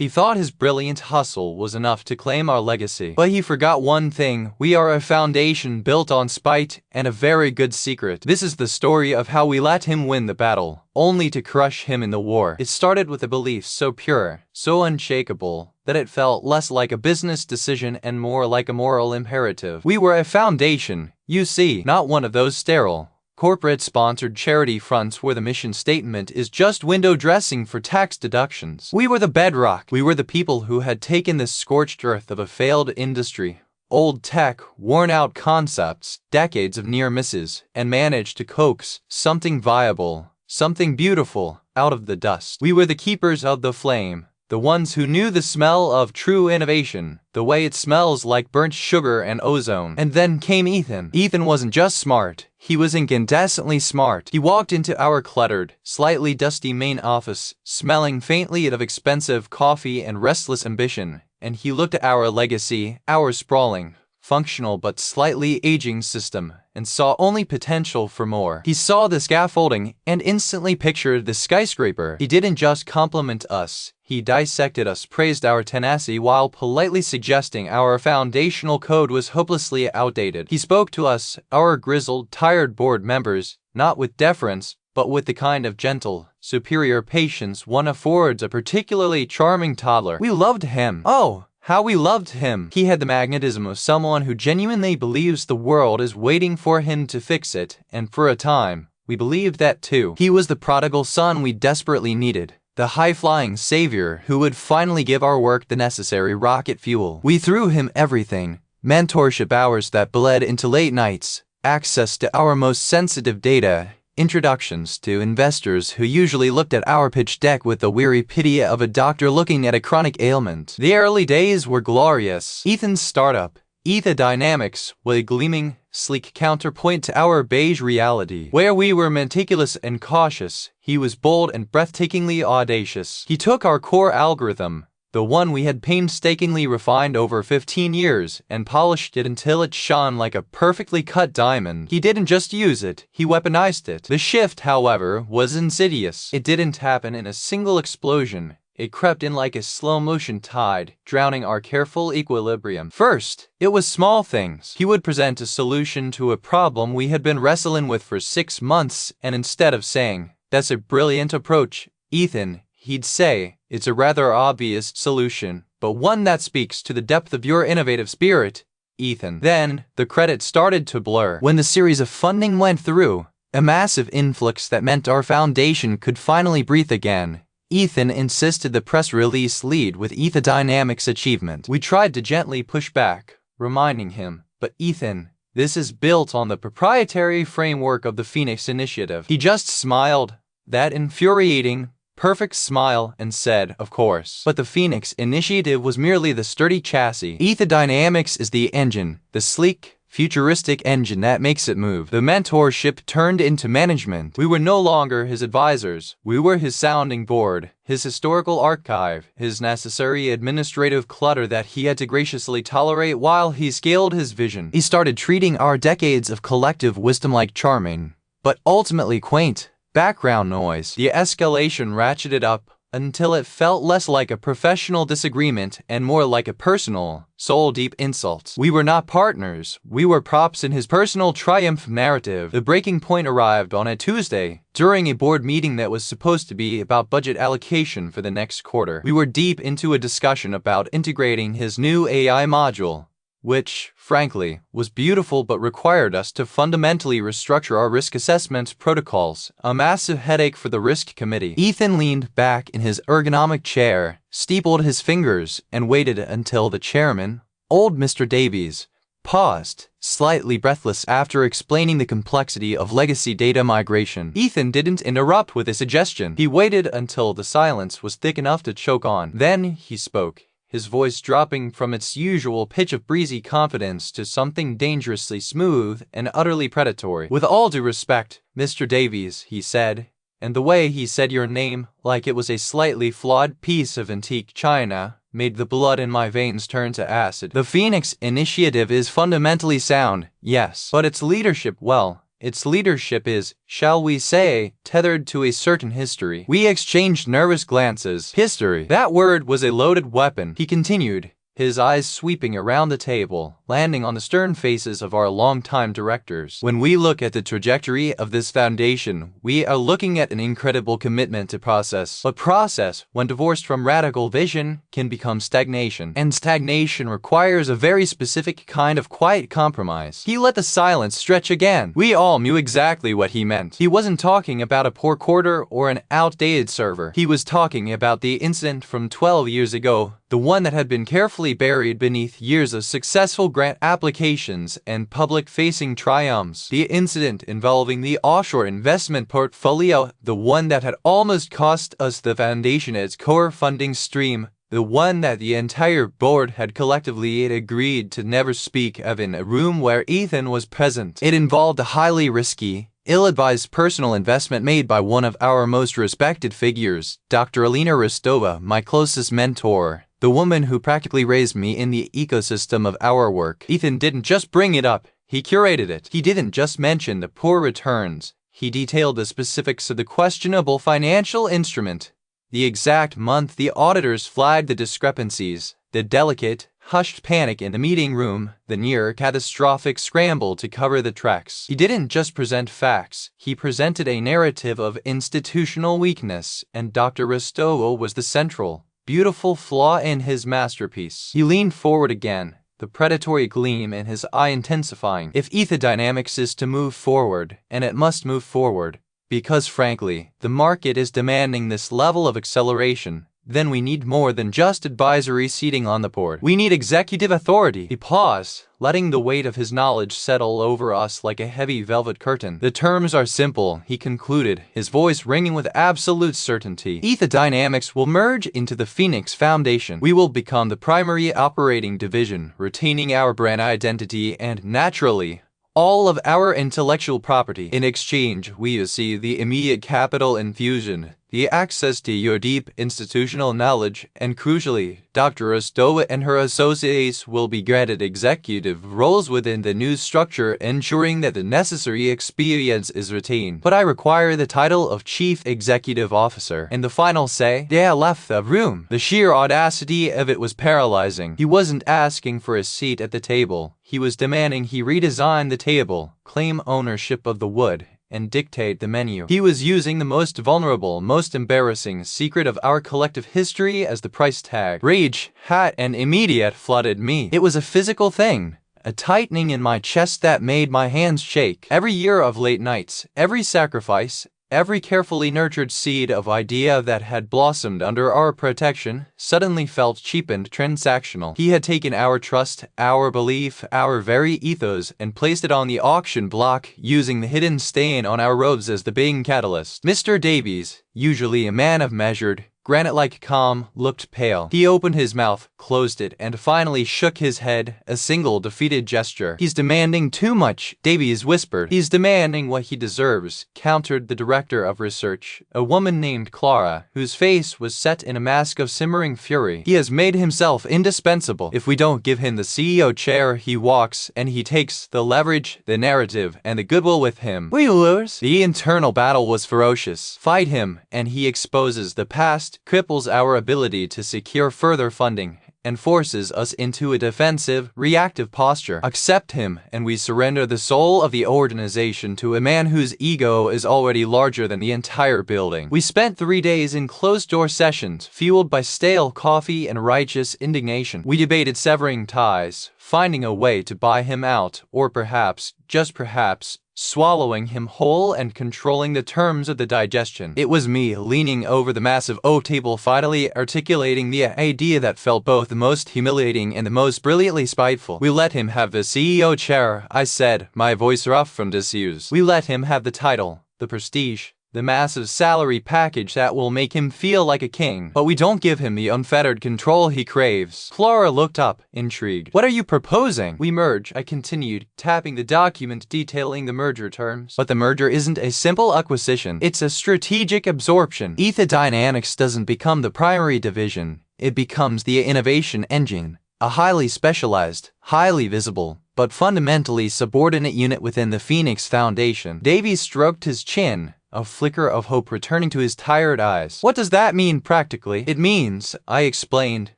He thought his brilliant hustle was enough to claim our legacy. But he forgot one thing: we are a foundation built on spite and a very good secret. This is the story of how we let him win the battle, only to crush him in the war. It started with a belief so pure, so unshakable, that it felt less like a business decision and more like a moral imperative. We were a foundation, you see, not one of those sterile, corporate-sponsored charity fronts where the mission statement is just window dressing for tax deductions. We were the bedrock. We were the people who had taken the scorched earth of a failed industry, old tech, worn-out concepts, decades of near misses, and managed to coax something viable, something beautiful, out of the dust. We were the keepers of the flame, the ones who knew the smell of true innovation, the way it smells like burnt sugar and ozone. And then came Ethan. Ethan wasn't just smart, he was incandescently smart. He walked into our cluttered, slightly dusty main office, smelling faintly of expensive coffee and restless ambition, and he looked at our legacy, our sprawling, functional but slightly aging system, and saw only potential for more. He saw the scaffolding and instantly pictured the skyscraper. He didn't just compliment us, he dissected us, praised our tenacity while politely suggesting our foundational code was hopelessly outdated. He spoke to us, our grizzled, tired board members, not with deference, but with the kind of gentle, superior patience one affords a particularly charming toddler. We loved him. Oh, how we loved him! He had the magnetism of someone who genuinely believes the world is waiting for him to fix it, and for a time, we believed that too. He was the prodigal son we desperately needed, the high-flying savior who would finally give our work the necessary rocket fuel. We threw him everything: mentorship hours that bled into late nights, access to our most sensitive data, introductions to investors who usually looked at our pitch deck with the weary pity of a doctor looking at a chronic ailment. The early days were glorious. Ethan's startup, Aether Dynamics, was a gleaming, sleek counterpoint to our beige reality. Where we were meticulous and cautious, he was bold and breathtakingly audacious. He took our core algorithm, the one we had painstakingly refined over 15 years, and polished it until it shone like a perfectly cut diamond. He didn't just use it, he weaponized it. The shift, however, was insidious. It didn't happen in a single explosion. It crept in like a slow-motion tide, drowning our careful equilibrium. First, it was small things. He would present a solution to a problem we had been wrestling with for 6 months, and instead of saying, "That's a brilliant approach, Ethan," he'd say, "It's a rather obvious solution, but one that speaks to the depth of your innovative spirit, Ethan." Then, the credit started to blur. When the series of funding went through, a massive influx that meant our foundation could finally breathe again, Ethan insisted the press release lead with Aether Dynamics' achievement. We tried to gently push back, reminding him, "But Ethan, this is built on the proprietary framework of the Phoenix Initiative." He just smiled, that infuriating, perfect smile, and said, "Of course." But the Phoenix Initiative was merely the sturdy chassis. Aether Dynamics is the engine, the sleek, futuristic engine that makes it move. The mentorship turned into management. We were no longer his advisors. We were his sounding board, his historical archive, his necessary administrative clutter that he had to graciously tolerate while he scaled his vision. He started treating our decades of collective wisdom like charming, but ultimately quaint, background noise. The escalation ratcheted up until it felt less like a professional disagreement and more like a personal, soul-deep insult. We were not partners, we were props in his personal triumph narrative. The breaking point arrived on a Tuesday, during a board meeting that was supposed to be about budget allocation for the next quarter. We were deep into a discussion about integrating his new AI module, which, frankly, was beautiful but required us to fundamentally restructure our risk assessment protocols, a massive headache for the risk committee. Ethan leaned back in his ergonomic chair, steepled his fingers, and waited until the chairman, old Mr. Davies, paused, slightly breathless after explaining the complexity of legacy data migration. Ethan didn't interrupt with a suggestion. He waited until the silence was thick enough to choke on. Then he spoke, his voice dropping from its usual pitch of breezy confidence to something dangerously smooth and utterly predatory. "With all due respect, Mr. Davies," he said, and the way he said your name, like it was a slightly flawed piece of antique china, made the blood in my veins turn to acid. "The Phoenix Initiative is fundamentally sound, yes, but its leadership, well, Its leadership is, shall we say, tethered to a certain history. We exchanged nervous glances. History. That word was a loaded weapon, he continued, his eyes sweeping around the table, landing on the stern faces of our longtime directors. When we look at the trajectory of this foundation, we are looking at an incredible commitment to process. But process, when divorced from radical vision, can become stagnation. And stagnation requires a very specific kind of quiet compromise. He let the silence stretch again. We all knew exactly what he meant. He wasn't talking about a poor quarter or an outdated server. He was talking about the incident from 12 years ago, the one that had been carefully buried beneath years of successful grant applications and public-facing triumphs. The incident involving the offshore investment portfolio, the one that had almost cost us the foundation its core funding stream, the one that the entire board had collectively agreed to never speak of in a room where Ethan was present. It involved a highly risky, ill-advised personal investment made by one of our most respected figures, Dr. Alina Rostova, my closest mentor, the woman who practically raised me in the ecosystem of our work. Ethan didn't just bring it up, he curated it. He didn't just mention the poor returns, he detailed the specifics of the questionable financial instrument, the exact month the auditors flagged the discrepancies, the delicate, hushed panic in the meeting room, the near-catastrophic scramble to cover the tracks. He didn't just present facts, he presented a narrative of institutional weakness, and Dr. Rostova was the central, beautiful flaw in his masterpiece. He leaned forward again, the predatory gleam in his eye intensifying. If Aether Dynamics is to move forward, and it must move forward, because frankly, the market is demanding this level of acceleration, then we need more than just advisory seating on the board. We need executive authority. He paused, letting the weight of his knowledge settle over us like a heavy velvet curtain. The terms are simple, he concluded, his voice ringing with absolute certainty. Aether Dynamics will merge into the Phoenix Foundation. We will become the primary operating division, retaining our brand identity and, naturally, all of our intellectual property. In exchange, we receive the immediate capital infusion, the access to your deep institutional knowledge, and crucially, Dr. Rostova and her associates will be granted executive roles within the new structure, ensuring that the necessary experience is retained. But I require the title of Chief Executive Officer. And the final say, they left the room. The sheer audacity of it was paralyzing. He wasn't asking for a seat at the table. He was demanding he redesign the table, claim ownership of the wood, and dictate the menu. He was using the most vulnerable, most embarrassing secret of our collective history as the price tag. Rage, hot and immediate, flooded me. It was a physical thing, a tightening in my chest that made my hands shake. Every year of late nights, every sacrifice, every carefully nurtured seed of idea that had blossomed under our protection suddenly felt cheapened, transactional. He had taken our trust, our belief, our very ethos, and placed it on the auction block, using the hidden stain on our robes as the being catalyst. Mr. Davies, usually a man of measured, granite-like calm, looked pale. He opened his mouth, closed it, and finally shook his head, a single defeated gesture. He's demanding too much, Davies whispered. He's demanding what he deserves, countered the director of research, a woman named Clara, whose face was set in a mask of simmering fury. He has made himself indispensable. If we don't give him the CEO chair, he walks, and he takes the leverage, the narrative, and the goodwill with him. We lose. The internal battle was ferocious. Fight him, and he exposes the past, cripples our ability to secure further funding, and forces us into a defensive, reactive posture. Accept him, and we surrender the soul of the organization to a man whose ego is already larger than the entire building. We spent 3 days in closed-door sessions, fueled by stale coffee and righteous indignation. We debated severing ties, finding a way to buy him out, or perhaps, just perhaps, swallowing him whole and controlling the terms of the digestion. It was me leaning over the massive oak table, finally articulating the idea that felt both the most humiliating and the most brilliantly spiteful. We let him have the CEO chair, I said, my voice rough from disuse. We let him have the title, the prestige, the massive salary package that will make him feel like a king. But we don't give him the unfettered control he craves. Clara looked up, intrigued. What are you proposing? We merge, I continued, tapping the document detailing the merger terms. But the merger isn't a simple acquisition. It's a strategic absorption. Aether Dynamics doesn't become the primary division. It becomes the innovation engine. A highly specialized, highly visible, but fundamentally subordinate unit within the Phoenix Foundation. Davy stroked his chin, a flicker of hope returning to his tired eyes. What does that mean practically? It means, I explained,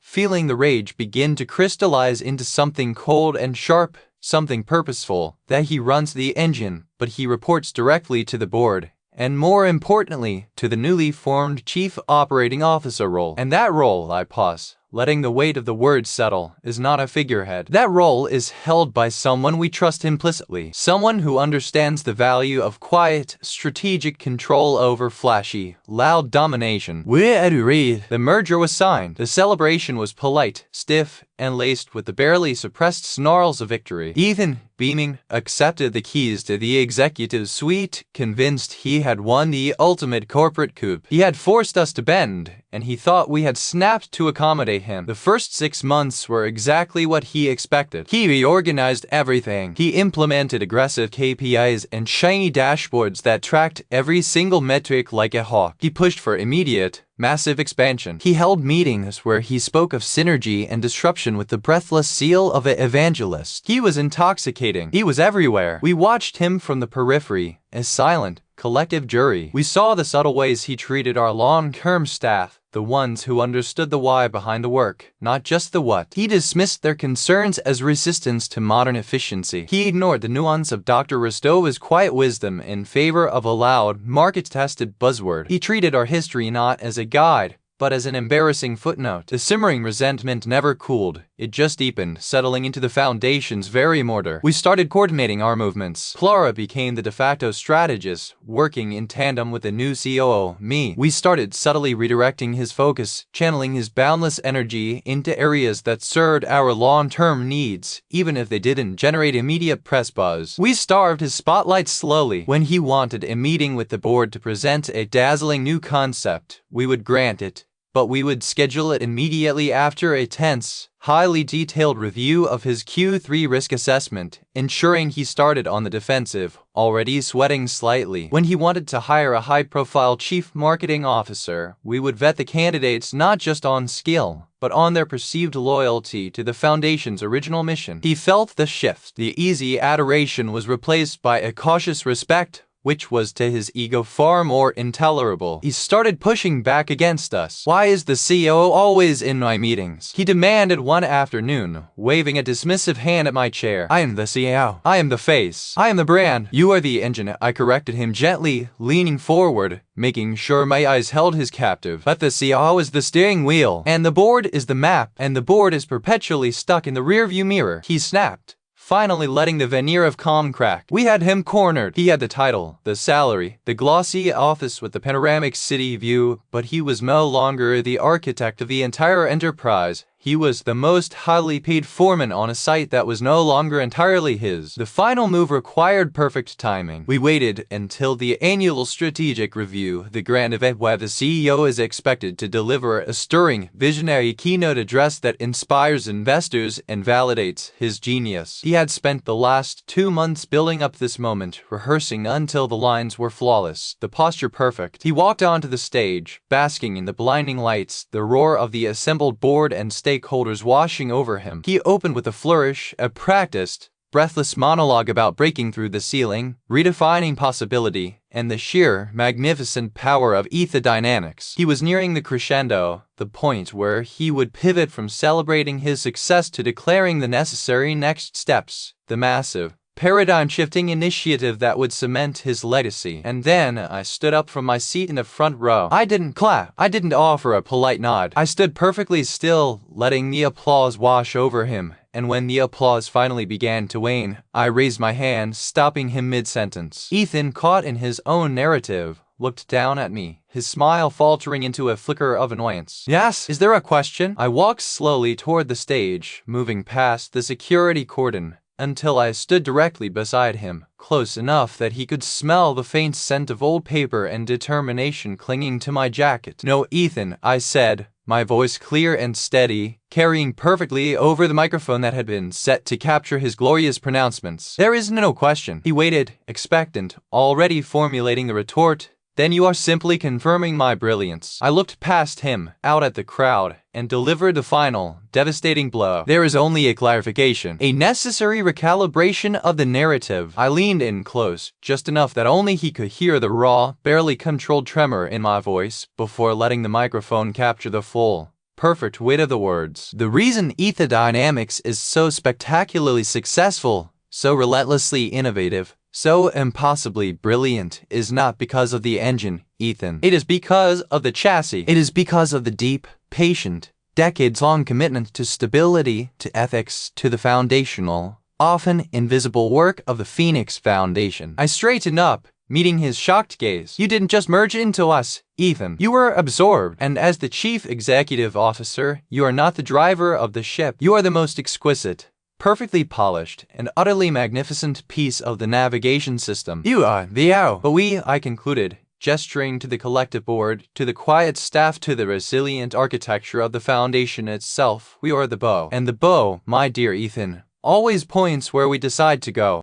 feeling the rage begin to crystallize into something cold and sharp, something purposeful, that he runs the engine, but he reports directly to the board. And more importantly, to the newly formed Chief Operating Officer role. And that role, I pause, letting the weight of the words settle, is not a figurehead. That role is held by someone we trust implicitly. Someone who understands the value of quiet, strategic control over flashy, loud domination. The merger was signed. The celebration was polite, stiff, and laced with the barely suppressed snarls of victory. Ethan, beaming, accepted the keys to the executive suite, convinced he had won the ultimate corporate coup. He had forced us to bend, and he thought we had snapped to accommodate him. The first 6 months were exactly what he expected. He reorganized everything. He implemented aggressive KPIs and shiny dashboards that tracked every single metric like a hawk. He pushed for immediate, massive expansion. He held meetings where he spoke of synergy and disruption with the breathless zeal of an evangelist. He was intoxicating. He was everywhere. We watched him from the periphery, a silent, collective jury. We saw the subtle ways he treated our long-term staff, the ones who understood the why behind the work, not just the what. He dismissed their concerns as resistance to modern efficiency. He ignored the nuance of Dr. Rostow's quiet wisdom in favor of a loud, market-tested buzzword. He treated our history not as a guide, but as an embarrassing footnote. The simmering resentment never cooled. It just deepened, settling into the Foundation's very mortar. We started coordinating our movements. Clara became the de facto strategist, working in tandem with the new COO, me. We started subtly redirecting his focus, channeling his boundless energy into areas that served our long-term needs, even if they didn't generate immediate press buzz. We starved his spotlight slowly. When he wanted a meeting with the board to present a dazzling new concept, we would grant it, but we would schedule it immediately after a tense, highly detailed review of his Q3 risk assessment, ensuring he started on the defensive, already sweating slightly. When he wanted to hire a high-profile chief marketing officer, we would vet the candidates not just on skill, but on their perceived loyalty to the Foundation's original mission. He felt the shift. The easy adoration was replaced by a cautious respect, which was to his ego far more intolerable. He started pushing back against us. Why is the CEO always in my meetings? He demanded one afternoon, waving a dismissive hand at my chair. I am the CEO. I am the face. I am the brand. You are the engine. I corrected him gently, leaning forward, making sure my eyes held his captive. But the CEO is the steering wheel, and the board is the map, and the board is perpetually stuck in the rearview mirror. He snapped, finally letting the veneer of calm crack. We had him cornered. He had the title, the salary, the glossy office with the panoramic city view, but he was no longer the architect of the entire enterprise. He was the most highly paid foreman on a site that was no longer entirely his. The final move required perfect timing. We waited until the annual strategic review, the grand event where the CEO is expected to deliver a stirring, visionary keynote address that inspires investors and validates his genius. He had spent the last 2 months building up this moment, rehearsing until the lines were flawless, the posture perfect. He walked onto the stage, basking in the blinding lights, the roar of the assembled board and stakeholders washing over him. He opened with a flourish, a practiced, breathless monologue about breaking through the ceiling, redefining possibility, and the sheer, magnificent power of Aether Dynamics. He was nearing the crescendo, the point where he would pivot from celebrating his success to declaring the necessary next steps, the massive, paradigm-shifting initiative that would cement his legacy. And then I stood up from my seat in the front row. I didn't clap. I didn't offer a polite nod. I stood perfectly still, letting the applause wash over him. And when the applause finally began to wane, I raised my hand, stopping him mid-sentence. Ethan, caught in his own narrative, looked down at me, his smile faltering into a flicker of annoyance. Yes? Is there a question? I walked slowly toward the stage, moving past the security cordon, until I stood directly beside him, close enough that he could smell the faint scent of old paper and determination clinging to my jacket. No, Ethan, I said, my voice clear and steady, carrying perfectly over the microphone that had been set to capture his glorious pronouncements. There is no question. He waited, expectant, already formulating the retort, then you are simply confirming my brilliance. I looked past him, out at the crowd, and delivered the final, devastating blow. There is only a clarification, a necessary recalibration of the narrative. I leaned in close, just enough that only he could hear the raw, barely controlled tremor in my voice, before letting the microphone capture the full, perfect weight of the words. The reason Aether Dynamics is so spectacularly successful, so relentlessly innovative, so impossibly brilliant is not because of the engine, Ethan. It is because of the chassis. It is because of the deep, patient, decades-long commitment to stability, to ethics, to the foundational, often invisible work of the Phoenix Foundation. I straightened up, meeting his shocked gaze. You didn't just merge into us, Ethan. You were absorbed, and as the chief executive officer, you are not the driver of the ship. You are the most exquisite, perfectly polished, and utterly magnificent piece of the navigation system. You are the arrow. But we, I concluded, gesturing to the collective board, to the quiet staff, to the resilient architecture of the Foundation itself, we are the bow. And the bow, my dear Ethan, always points where we decide to go.